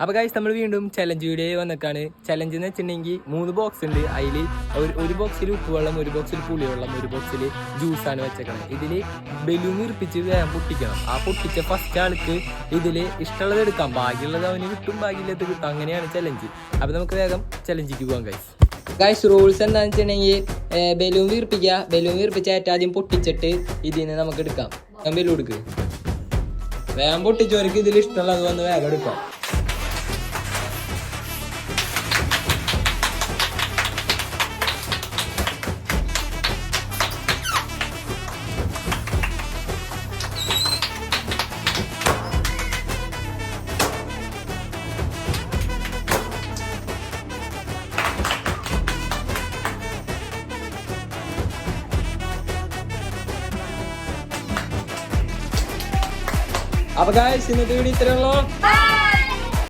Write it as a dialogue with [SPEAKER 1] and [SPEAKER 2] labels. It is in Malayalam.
[SPEAKER 1] അപ്പോൾ ഗൈസ് നമ്മൾ വീണ്ടും ചലഞ്ച് വീഡിയോ വന്നിട്ടാണ്. ചലഞ്ച് എന്ന് വെച്ചിട്ടുണ്ടെങ്കിൽ 3 ബോക്സ് ഉണ്ട്. അതിൽ ഒരു ബോക്സിൽ ഉപ്പുവെള്ളം, ഒരു ബോക്സിൽ പുളിവെള്ളം, ഒരു ബോക്സിൽ ജ്യൂസാണ് വെച്ചേക്കണത്. ഇതിൽ ബലൂൺ ഇറിപ്പിച്ച് വേഗം പൊട്ടിക്കണം. ആ പൊട്ടിച്ച ഫസ്റ്റ് ആൾക്ക് ഇതിൽ ഇഷ്ടമുള്ളത് എടുക്കാം, ബാക്കിയുള്ളത് അവന് കിട്ടും, ബാക്കിയുള്ളത് കിട്ടും. അങ്ങനെയാണ് ചലഞ്ച്. അപ്പോൾ നമുക്ക് വേഗം ചലഞ്ചിക്ക് പോകാം ഗൈസ്. റൂൾസ് എന്താണെന്ന് വെച്ചിട്ടുണ്ടെങ്കിൽ ബലൂൺ വീർപ്പിക്കുക. ബലൂൺ വീർപ്പിച്ച് ഏറ്റവും ആദ്യം പൊട്ടിച്ചിട്ട് ഇതിൽ നിന്ന് നമുക്ക് എടുക്കാം. ബലൂൺ എടുക്കുക, വേഗം പൊട്ടിച്ചവർക്ക് ഇതിൽ ഇഷ്ടമുള്ളത് വന്ന് വേഗം എടുക്കാം. അപ്പൊ ഗൈസ് ഇന്നത്തെ വീഡിയോ ഇത്രയുള്ളൂ.